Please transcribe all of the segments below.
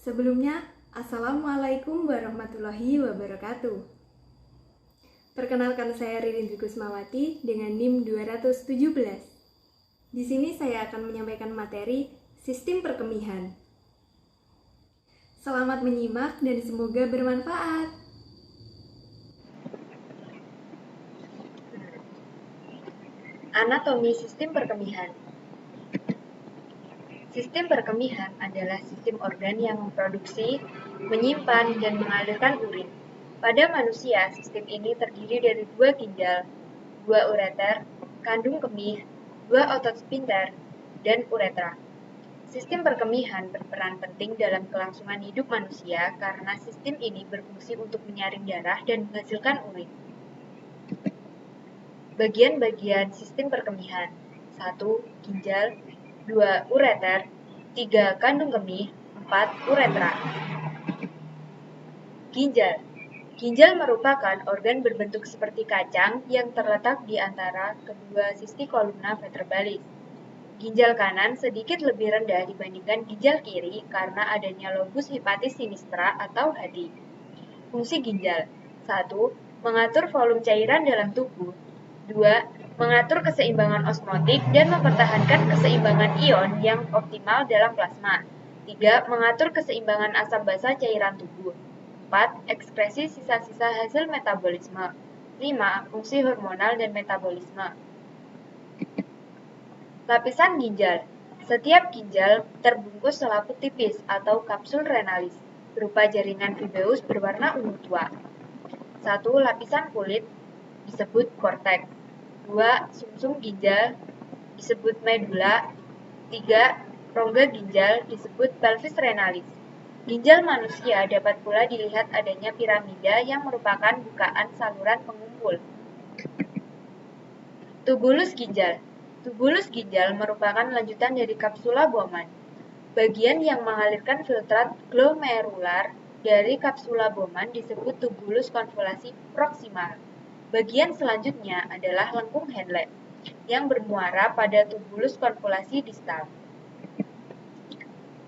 Sebelumnya, Assalamualaikum warahmatullahi wabarakatuh. Perkenalkan, saya Ririn Dwi Kusmawati dengan NIM 217. Di sini saya akan menyampaikan materi sistem perkemihan. Selamat menyimak dan semoga bermanfaat. Anatomi sistem perkemihan. Sistem perkemihan adalah sistem organ yang memproduksi, menyimpan, dan mengalirkan urin. Pada manusia, sistem ini terdiri dari 2 ginjal, 2 ureter, kandung kemih, 2 otot sphincter, dan uretra. Sistem perkemihan berperan penting dalam kelangsungan hidup manusia karena sistem ini berfungsi untuk menyaring darah dan menghasilkan urin. Bagian-bagian sistem perkemihan: 1. Ginjal, 2. Ureter, 3. Kandung kemih, 4. Uretra. Ginjal. Ginjal merupakan organ berbentuk seperti kacang yang terletak di antara kedua sisi kolumna vertebralis. Ginjal kanan sedikit lebih rendah dibandingkan ginjal kiri karena adanya lobus hepatis sinistra atau hati. Fungsi ginjal: 1. Mengatur volume cairan dalam tubuh. 2. Mengatur keseimbangan osmotik dan mempertahankan keseimbangan ion yang optimal dalam plasma. 3. Mengatur keseimbangan asam basa cairan tubuh. 4. Ekskresi sisa-sisa hasil metabolisme. 5. Fungsi hormonal dan metabolisme. Lapisan ginjal. Setiap ginjal terbungkus selaput tipis atau kapsul renalis berupa jaringan fibrous berwarna ungu tua. 1. Lapisan kulit disebut korteks. 2. Sumsum ginjal disebut medula. 3. Rongga ginjal disebut pelvis renalis. Ginjal manusia dapat pula dilihat adanya piramida yang merupakan bukaan saluran pengumpul. Tubulus ginjal. Tubulus ginjal merupakan lanjutan dari kapsula Bowman, bagian yang mengalirkan filtrat glomerular dari kapsula Bowman disebut tubulus konvolasi proksimal. Bagian selanjutnya adalah lengkung Henle, yang bermuara pada tubulus konvolasi distal.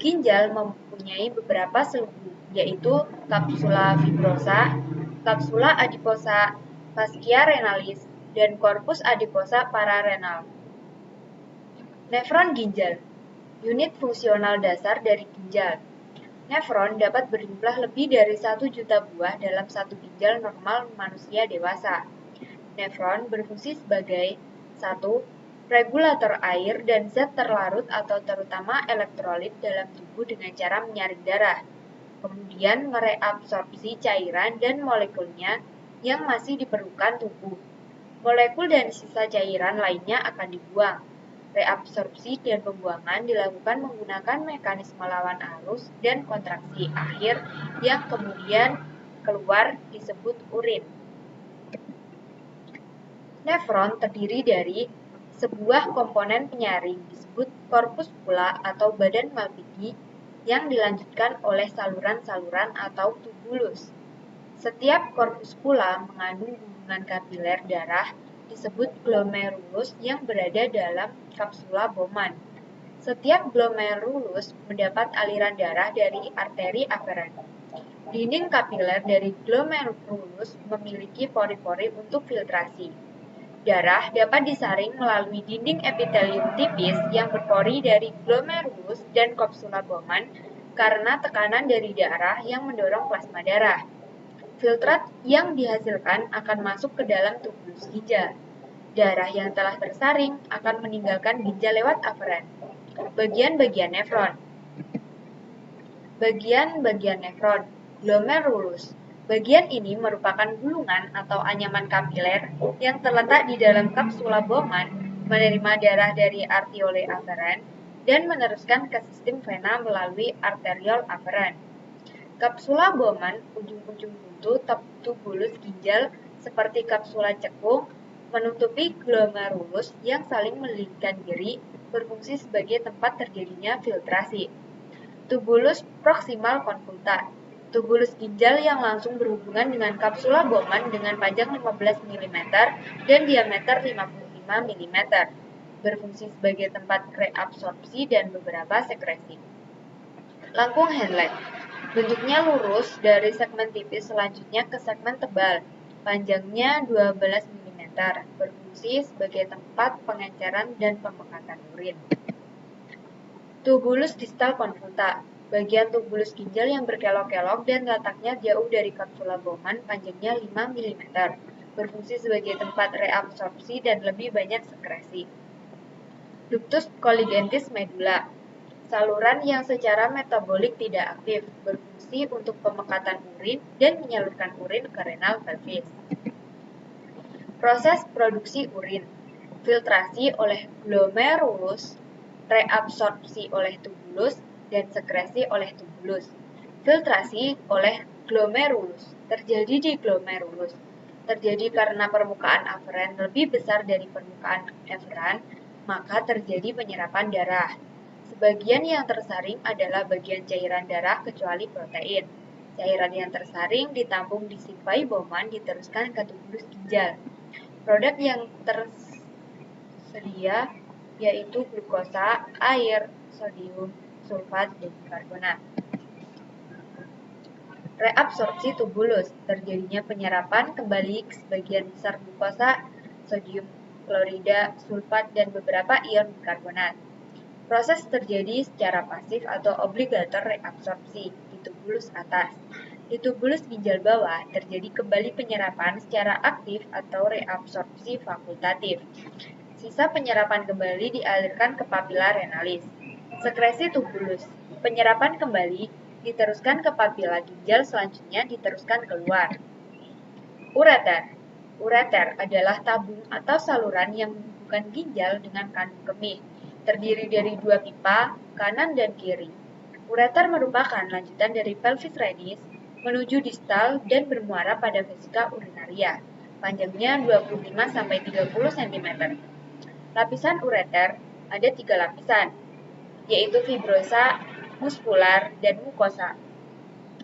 Ginjal mempunyai beberapa selubung, yaitu kapsula fibrosa, kapsula adiposa, fascia renalis, dan korpus adiposa pararenal. Nefron ginjal, unit fungsional dasar dari ginjal. Nefron dapat berjumlah lebih dari 1 juta buah dalam satu ginjal normal manusia dewasa. Nefron berfungsi sebagai 1. Regulator air dan zat terlarut atau terutama elektrolit dalam tubuh dengan cara menyaring darah. Kemudian mereabsorpsi cairan dan molekulnya yang masih diperlukan tubuh. Molekul dan sisa cairan lainnya akan dibuang. Reabsorpsi dan pembuangan dilakukan menggunakan mekanisme lawan arus dan kontraksi akhir yang kemudian keluar disebut urin. Nefron terdiri dari sebuah komponen penyaring disebut corpuscula atau badan Malpighi yang dilanjutkan oleh saluran-saluran atau tubulus. Setiap corpuscula mengandung gunungan kapiler darah disebut glomerulus yang berada dalam kapsula Bowman. Setiap glomerulus mendapat aliran darah dari arteri aferen. Dinding kapiler dari glomerulus memiliki pori-pori untuk filtrasi. Darah dapat disaring melalui dinding epitelium tipis yang berpori dari glomerulus dan kapsula Bowman karena tekanan dari darah yang mendorong plasma darah. Filtrat yang dihasilkan akan masuk ke dalam tubulus ginjal. Darah yang telah tersaring akan meninggalkan ginjal lewat aferen. Bagian-bagian nefron. Bagian-bagian nefron, glomerulus. Bagian ini merupakan gulungan atau anyaman kapiler yang terletak di dalam kapsula Bowman, menerima darah dari arteriole aferen dan meneruskan ke sistem vena melalui arteriole aferen. Kapsula Bowman, ujung-ujung buntu tubulus ginjal seperti kapsula cekung, menutupi glomerulus yang saling melilitkan diri, berfungsi sebagai tempat terjadinya filtrasi. Tubulus proksimal konvoluta, tubulus ginjal yang langsung berhubungan dengan kapsula Bowman dengan panjang 15 mm dan diameter 55 mm, berfungsi sebagai tempat reabsorpsi dan beberapa sekresi. Lengkung Henle. Bentuknya lurus dari segmen tipis selanjutnya ke segmen tebal, panjangnya 12 mm, berfungsi sebagai tempat pengenceran dan pemekatan urin. Tubulus distal convoluta, bagian tubulus ginjal yang berkelok-kelok dan letaknya jauh dari kapsula Bowman, panjangnya 5 mm, berfungsi sebagai tempat reabsorpsi dan lebih banyak sekresi. Ductus colligentis medulla, saluran yang secara metabolik tidak aktif, berfungsi untuk pemekatan urin dan menyalurkan urin ke renal pelvis. Proses produksi urin, filtrasi oleh glomerulus, reabsorpsi oleh tubulus, dan sekresi oleh tubulus. Filtrasi oleh glomerulus terjadi di glomerulus. Terjadi karena permukaan aferen lebih besar dari permukaan efferent, maka terjadi penyerapan darah. Sebagian yang tersaring adalah bagian cairan darah kecuali protein. Cairan yang tersaring ditampung di simpai Bowman diteruskan ke tubulus ginjal. Produk yang tersedia yaitu glukosa, air, sodium, sulfat, dan bikarbonat. Reabsorpsi tubulus, terjadinya penyerapan kembali sebagian besar glukosa, sodium klorida, sulfat, dan beberapa ion bikarbonat. Proses terjadi secara pasif atau obligator reabsorpsi di tubulus atas. Di tubulus ginjal bawah terjadi kembali penyerapan secara aktif atau reabsorpsi fakultatif. Sisa penyerapan kembali dialirkan ke papila renalis. Sekresi tubulus, penyerapan kembali diteruskan ke papila ginjal, selanjutnya diteruskan keluar. Ureter. Ureter adalah tabung atau saluran yang menghubungkan ginjal dengan kandung kemih. Terdiri dari dua pipa, kanan dan kiri. Ureter merupakan lanjutan dari pelvis renis menuju distal dan bermuara pada vesika urinaria. Panjangnya 25-30 cm. Lapisan ureter ada 3 lapisan, yaitu fibrosa, muskular, dan mukosa.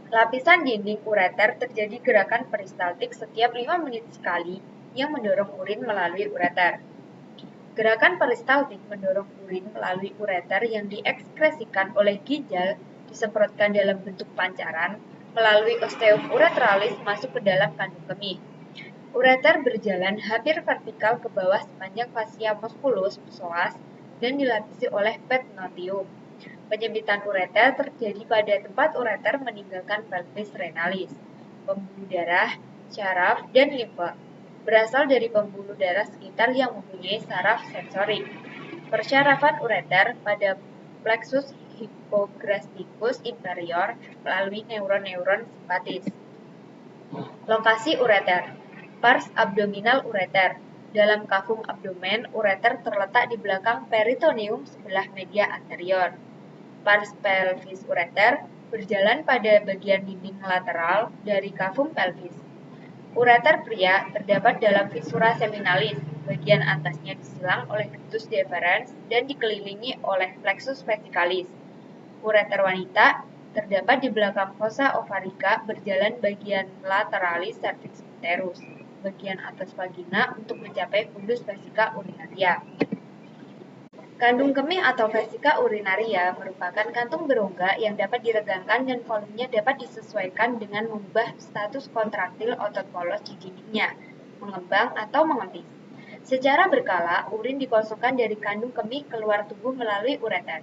Lapisan dinding ureter terjadi gerakan peristaltik setiap 5 menit sekali yang mendorong urin melalui ureter. Gerakan peristaltik mendorong urin melalui ureter yang diekskresikan oleh ginjal disemprotkan dalam bentuk pancaran melalui osteum uretralis masuk ke dalam kandung kemih. Ureter berjalan hampir vertikal ke bawah sepanjang fascia musculus psoas dan dilapisi oleh peritoneum. Penyempitan ureter terjadi pada tempat ureter meninggalkan pelvis renalis. Pembuluh darah, syaraf, dan limfa berasal dari pembuluh darah sekitar yang mempunyai saraf sensorik. Persyarafan ureter pada plexus hypograsticus inferior melalui neuron-neuron simpatis. Lokasi ureter, pars abdominal ureter. Dalam kafum abdomen, ureter terletak di belakang peritoneum sebelah media anterior. Pars pelvis ureter berjalan pada bagian dinding lateral dari kafum pelvis. Ureter pria terdapat dalam viscera seminalis, bagian atasnya disilang oleh ductus deferens dan dikelilingi oleh plexus vesicalis. Ureter wanita terdapat di belakang fossa ovarica berjalan bagian lateralis cervix uterus, bagian atas vagina untuk mencapai fundus vesica urinaria. Kandung kemih atau vesika urinaria merupakan kantung berongga yang dapat diregangkan dan volumenya dapat disesuaikan dengan mengubah status kontraktil otot polos di dindingnya, mengembang atau mengempis. Secara berkala, urin dikosongkan dari kandung kemih keluar tubuh melalui ureter.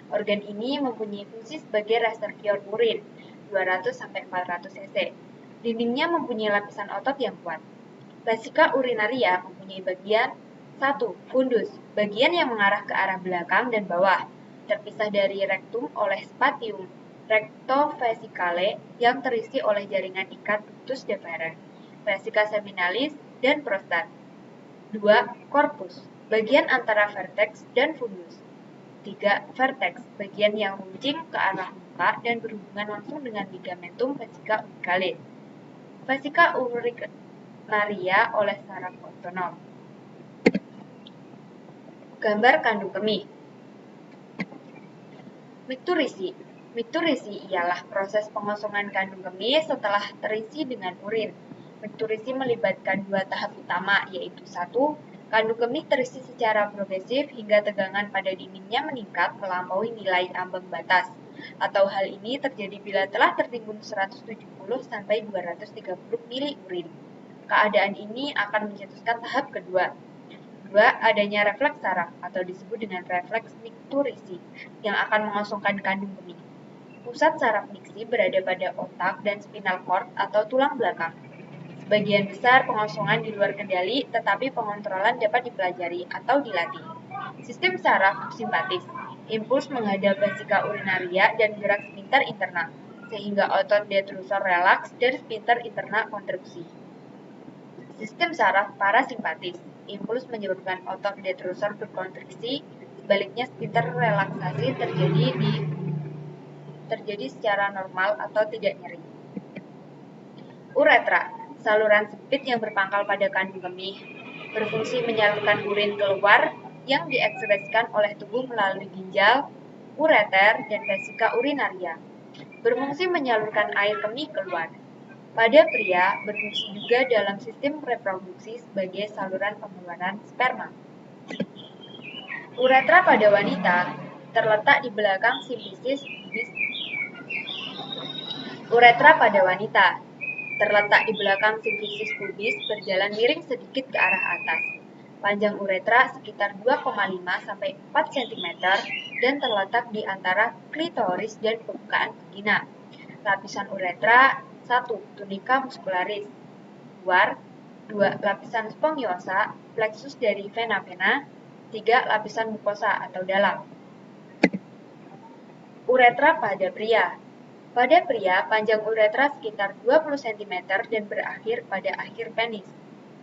Organ ini mempunyai fungsi sebagai reservoir urin, 200-400 cc. Dindingnya mempunyai lapisan otot yang kuat. Vesika urinaria mempunyai bagian 1. Fundus, bagian yang mengarah ke arah belakang dan bawah, terpisah dari rektum oleh spatium rectovesicale yang terisi oleh jaringan ikat ductus deferens, vesika seminalis, dan prostat. 2. Korpus, bagian antara vertex dan fundus. 3. Vertex, bagian yang runcing ke arah muka dan berhubungan langsung dengan ligamentum vesika unicalis. Vesika urinaria oleh saraf otonom. Gambar kandung kemih. Mikturisi. Mikturisi ialah proses pengosongan kandung kemih setelah terisi dengan urin. Mikturisi melibatkan 2 tahap utama, yaitu 1. Kandung kemih terisi secara progresif hingga tegangan pada dindingnya meningkat melampaui nilai ambang batas. atau hal ini terjadi bila telah tertimbun 170 sampai 230 mili urin. Keadaan ini akan mencetuskan tahap kedua. Kedua, adanya refleks saraf atau disebut dengan refleks nicturisi yang akan mengosongkan kandung kemih. Pusat saraf niksi berada pada otak dan spinal cord atau tulang belakang. Sebagian besar pengosongan di luar kendali, tetapi pengontrolan dapat dipelajari atau dilatih. Sistem saraf simpatis. Impuls menghadap vesika urinaria dan gerak sphincter interna, sehingga otot detrusor relaks dan sphincter interna konstruksi. Sistem saraf parasimpatis. Impuls menyebabkan otot detrusor berkontriksi, sebaliknya sphincter relaksasi terjadi secara normal atau tidak nyeri. Uretra, saluran sempit yang berpangkal pada kandung kemih, berfungsi menyalurkan urin keluar yang diekspresikan oleh tubuh melalui ginjal, ureter, dan vesika urinaria. Berfungsi menyalurkan air kemih keluar. Pada pria, berfungsi juga dalam sistem reproduksi sebagai saluran pengeluaran sperma. Uretra pada wanita terletak di belakang simfisis pubis. Uretra pada wanita terletak di belakang simfisis pubis, berjalan miring sedikit ke arah atas. Panjang uretra sekitar 2,5 sampai 4 cm dan terletak di antara klitoris dan permukaan vagina. Lapisan uretra 1. Tunica muscularis. Luar. 2. Lapisan spongiosa, plexus dari vena vena. 3. Lapisan mukosa atau dalam. Uretra pada pria. Pada pria, panjang uretra sekitar 20 cm dan berakhir pada akhir penis.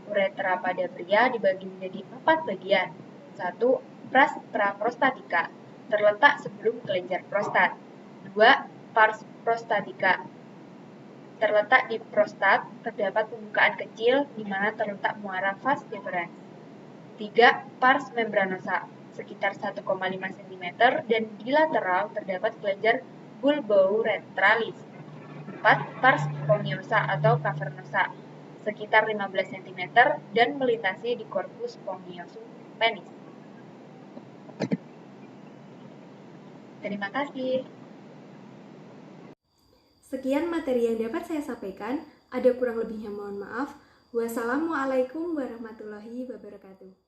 Uretra pada pria dibagi menjadi 4 bagian. 1. Pars praprostatika, terletak sebelum kelenjar prostat. 2. Pars prostatika, terletak di prostat, terdapat pembukaan kecil di mana terletak muara vas deferens. 3. Pars membranosa, sekitar 1,5 cm dan di lateral terdapat kelenjar bulbouretralis. 4. Pars spongiosa atau cavernosa, sekitar 15 cm dan melintasi di corpus spongiosum penis. Terima kasih. Sekian materi yang dapat saya sampaikan. Ada kurang lebihnya mohon maaf. Wassalamualaikum warahmatullahi wabarakatuh.